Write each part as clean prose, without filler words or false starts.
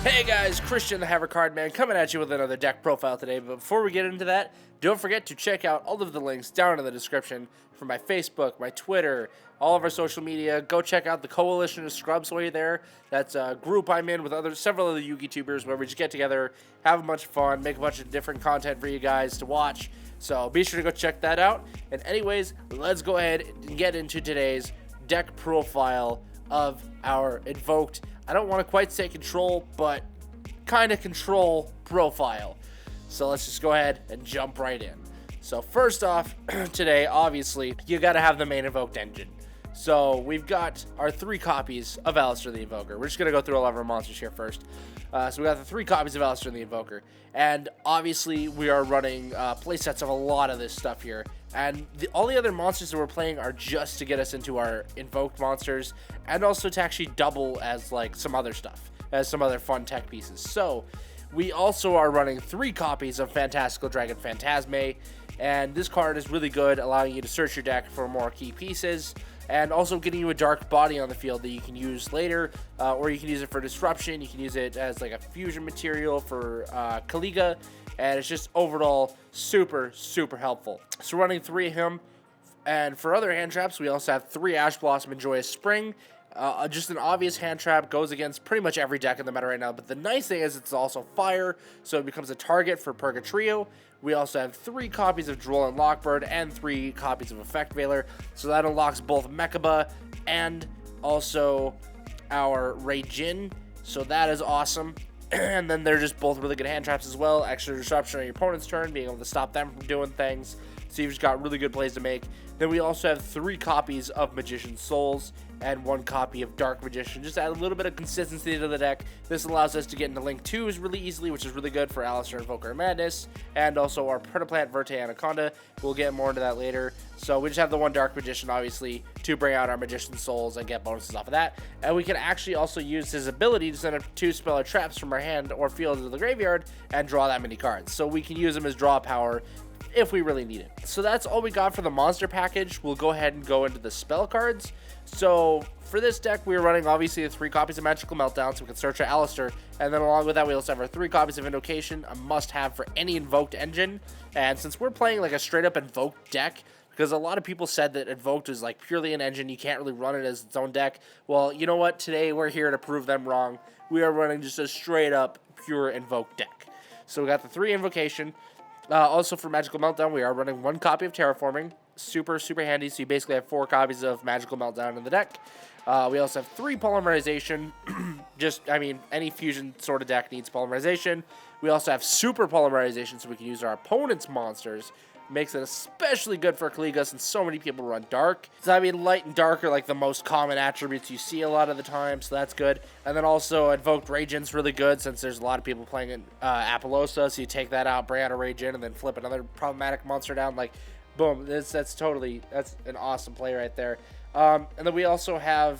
Hey guys, Christian the Haver Card Man coming at you with another deck profile today, but before we get into that, don't forget to check out all of the links down in the description for my Facebook, my Twitter, all of our social media. Go check out the Coalition of Scrubs while you're there. That's a group I'm in with several other YouTubers where we just get together, have a bunch of fun, make a bunch of different content for you guys to watch. So be sure to go check that out. And anyways, let's go ahead and get into today's deck profile of our Invoked. I don't want to quite say control, but kind of control profile. So let's just go ahead and jump right in. So first off, today, obviously, you got to have the main Invoked engine. So we've got our 3 copies of ALEISTER the Invoker. We're just going to go through all of our monsters here first. So we got the 3 copies of ALEISTER the Invoker. And obviously, we are running playsets of a lot of this stuff here. And all the other monsters that we're playing are just to get us into our Invoked monsters. And also to actually double as like some other stuff. As some other fun tech pieces. So we also are running 3 copies of Fantastical Dragon Phantasme. And this card is really good, allowing you to search your deck for more key pieces. And also getting you a dark body on the field that you can use later, or you can use it for disruption. You can use it as like a fusion material for Kaliga, and it's just overall super helpful. So we're running 3 of him, and for other hand traps, we also have 3 Ash Blossom and Joyous Spring. Just an obvious hand trap, goes against pretty much every deck in the meta right now, but the nice thing is it's also fire, so it becomes a target for Purgatrio. We also have 3 copies of Droll and Lockbird and 3 copies of Effect Veiler, so that unlocks both Mechaba and also our Raijin, so that is awesome. And then they're just both really good hand traps as well. Extra disruption on your opponent's turn, being able to stop them from doing things. So you've just got really good plays to make. Then we also have 3 copies of Magician's Souls and 1 copy of Dark Magician. Just add a little bit of consistency to the deck. This allows us to get into Link 2s really easily, which is really good for ALEISTER Invoker Madness. And also our Predaplant Verte Anaconda. We'll get more into that later. So we just have the 1 Dark Magician, obviously, to bring out our Magician's Souls and get bonuses off of that. And we can actually also use his ability to send up 2 spell or traps from our hand or field into the graveyard and draw that many cards. So we can use him as draw power if we really need it. So that's all we got for the monster package. We'll go ahead and go into the spell cards. So for this deck, we're running obviously the 3 copies of Magical Meltdown, so we can search our ALEISTER, and then along with that, we also have our 3 copies of Invocation, a must-have for any Invoked engine. And since we're playing like a straight-up Invoked deck, because a lot of people said that Invoked is like purely an engine, you can't really run it as its own deck. Well, you know what? Today we're here to prove them wrong. We are running just a straight-up pure Invoked deck. So we got the 3 Invocation. Also for Magical Meltdown, we are running 1 copy of Terraforming. Super handy, so you basically have 4 copies of Magical Meltdown in the deck. We also have 3 Polymerization. Any fusion sort of deck needs Polymerization. We also have Super Polymerization, so we can use our opponent's monsters. Makes it especially good for Kaliga since so many people run Dark. So light and Dark are like the most common attributes you see a lot of the time, so that's good. And then also Invoked Raijin's really good since there's a lot of people playing in Apollosa, so you take that out, bring out a Raijin, and then flip another problematic monster down. Like, boom, that's an awesome play right there. And then we also have,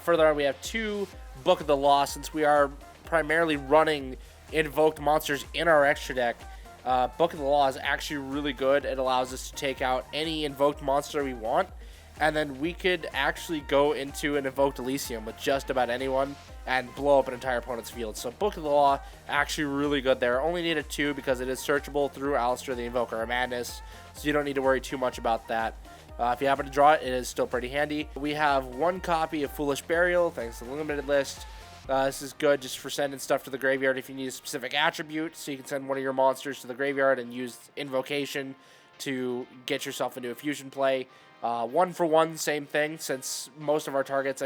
further on, we have 2 Book of the Law, since we are primarily running Invoked monsters in our extra deck. Book of the Law is actually really good. It allows us to take out any Invoked monster we want, and then we could actually go into an Invoked Elysium with just about anyone and blow up an entire opponent's field. So Book of the Law, actually really good there. Only need a 2 because it is searchable through ALEISTER the Invoker Madness, so you don't need to worry too much about that. If you happen to draw it, it is still pretty handy. We have 1 copy of Foolish Burial, thanks to the limited list. This is good just for sending stuff to the graveyard if you need a specific attribute, so you can send one of your monsters to the graveyard and use Invocation to get yourself into a fusion play. 1 for 1, same thing, since most of our targets,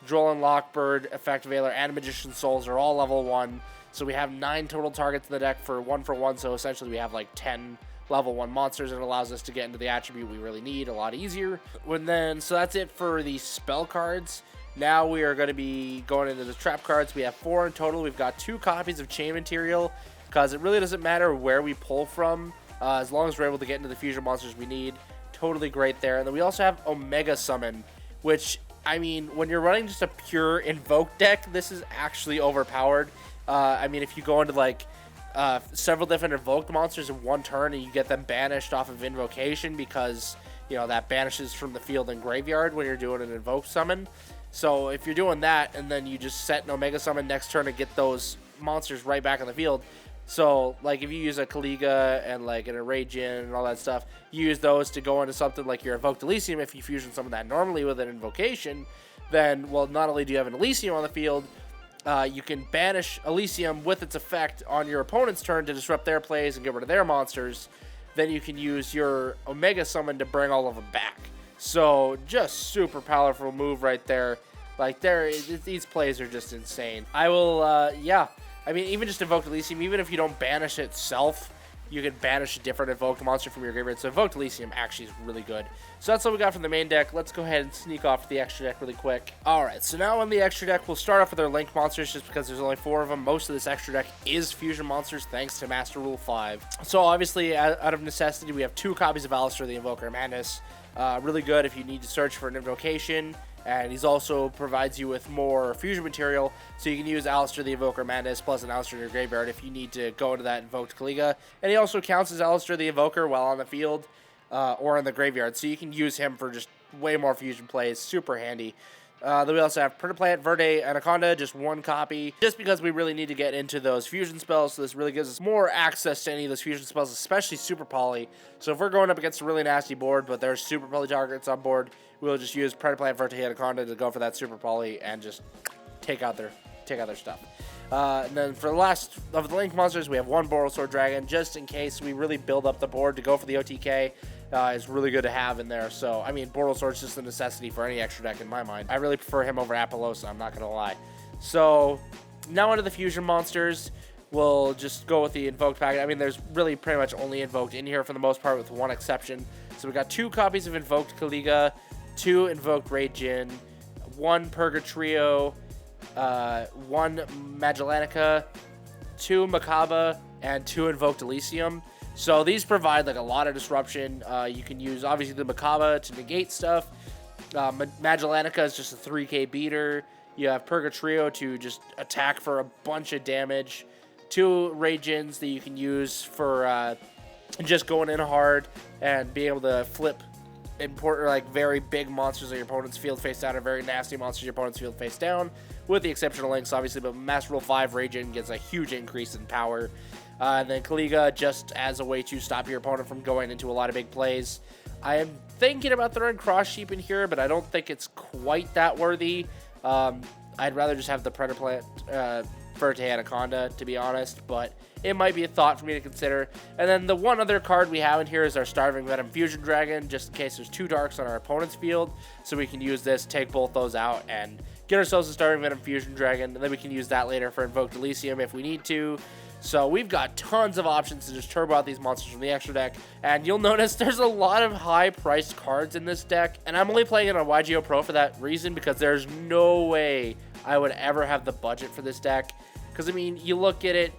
Droll and Lockbird, Effect Veiler, and Magician's Souls are all level 1, so we have 9 total targets in the deck for 1 for 1, so essentially we have like 10 level 1 monsters, and it allows us to get into the attribute we really need a lot easier. So that's it for the spell cards. Now we are going to be going into the trap cards. We have 4 in total. We've got 2 copies of Chain Material, because it really doesn't matter where we pull from, as long as we're able to get into the fusion monsters we need. Totally great there. And then we also have Omega Summon, which, when you're running just a pure Invoke deck, this is actually overpowered. If you go into like several different Invoked monsters in one turn and you get them banished off of Invocation because, that banishes from the field and graveyard when you're doing an Invoke Summon. So if you're doing that and then you just set an Omega Summon next turn to get those monsters right back on the field. So, like, if you use a Kaliga and, like, an Aragian and all that stuff, you use those to go into something like your Invoked Elysium. If you fusion some of that normally with an Invocation, then, well, not only do you have an Elysium on the field, you can banish Elysium with its effect on your opponent's turn to disrupt their plays and get rid of their monsters. Then you can use your Omega Summon to bring all of them back. So, just super powerful move right there. Like, these plays are just insane. I will, yeah. I mean, even just Invoked Elysium, even if you don't banish itself, you can banish a different invoked monster from your graveyard. So Invoked Elysium actually is really good. So that's what we got from the main deck. Let's go ahead and sneak off to the extra deck really quick. Alright, so now on the extra deck, we'll start off with our Link monsters just because there's only 4 of them. Most of this extra deck is fusion monsters thanks to Master Rule 5. So obviously, out of necessity, we have 2 copies of ALEISTER, the Invoker Madness. Really good if you need to search for an invocation. And he's also provides you with more fusion material, so you can use ALEISTER the Invoker Madness plus an ALEISTER in your graveyard if you need to go into that Invoked Kaliga. And he also counts as ALEISTER the Invoker while on the field or in the graveyard, so you can use him for just way more fusion plays. Super handy. Then we also have Plant Verde Anaconda, just 1 copy, just because we really need to get into those fusion spells, so this really gives us more access to any of those fusion spells, especially Super Poly. So if we're going up against a really nasty board, but there's Super Poly targets on board, we'll just use Plant Verde Anaconda to go for that Super Poly and just take out their stuff. And then for the last of the Link monsters, we have 1 BORRELSWORD Dragon, just in case we really build up the board to go for the OTK. Is really good to have in there. So, I mean, BORRELSWORD's just a necessity for any extra deck in my mind. I really prefer him over Apollosa, I'm not going to lie. So, now onto the fusion monsters. We'll just go with the Invoked packet. I mean, there's really pretty much only Invoked in here for the most part, with 1 exception. So, we got 2 copies of Invoked Kaliga, 2 Invoked Raijin, 1 Purgatrio, 1 Magellanica, 2 Makaba, and 2 Invoked Elysium. So these provide like a lot of disruption. You can use obviously the Makaba to negate stuff. Magellanica is just a 3k beater. You have Purgatrio to just attack for a bunch of damage. 2 Raijins that you can use for just going in hard and being able to flip important, like very big monsters on your opponent's field face down, and very nasty monsters on your opponent's field face down, with the exception of Links, obviously. But Master Rule 5 Raijin gets a huge increase in power. And then Kaliga, just as a way to stop your opponent from going into a lot of big plays. I am thinking about throwing Cross Sheep in here, but I don't think it's quite that worthy. I'd rather just have the Plant Verde Anaconda, to be honest, but it might be a thought for me to consider. And then the one other card we have in here is our Starving Venom Fusion Dragon, just in case there's 2 darks on our opponent's field, so we can use this, take both those out, and get ourselves a Starving Venom Fusion Dragon, and then we can use that later for Invoked Elysium if we need to. So we've got tons of options to just turbo out these monsters from the extra deck. And you'll notice there's a lot of high-priced cards in this deck. And I'm only playing it on YGO Pro for that reason, because there's no way I would ever have the budget for this deck. Because, I mean, you look at it,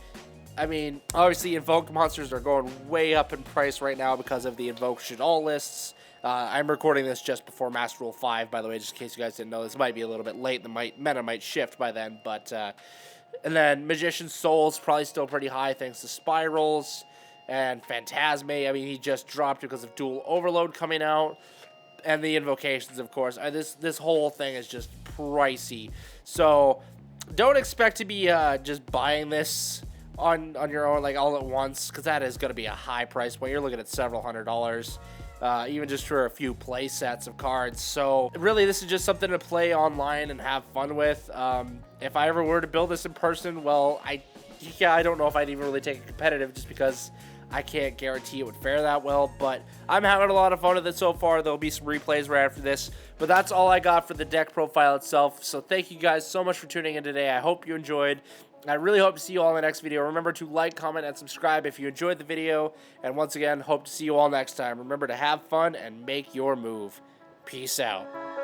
I mean, obviously Invoked monsters are going way up in price right now because of the Invocation All lists. I'm recording this just before Master Rule 5, by the way, just in case you guys didn't know. This might be a little bit late. The meta might shift by then, but... and then Magician's Soul's probably still pretty high thanks to Spirals and Phantasme. I mean, he just dropped because of Dual Overload coming out. And the Invocations, of course. This whole thing is just pricey. So don't expect to be just buying this on your own, like all at once, because that is going to be a high price point. You're looking at several $100s. Even just for a few play sets of cards. So really, this is just something to play online and have fun with. If I ever were to build this in person, well, I don't know if I'd even really take it competitive, just because I can't guarantee it would fare that well. But I'm having a lot of fun with it so far. There'll be some replays right after this. But that's all I got for the deck profile itself. So thank you guys so much for tuning in today. I hope you enjoyed. I really hope to see you all in the next video. Remember to like, comment, and subscribe if you enjoyed the video. And once again, hope to see you all next time. Remember to have fun and make your move. Peace out.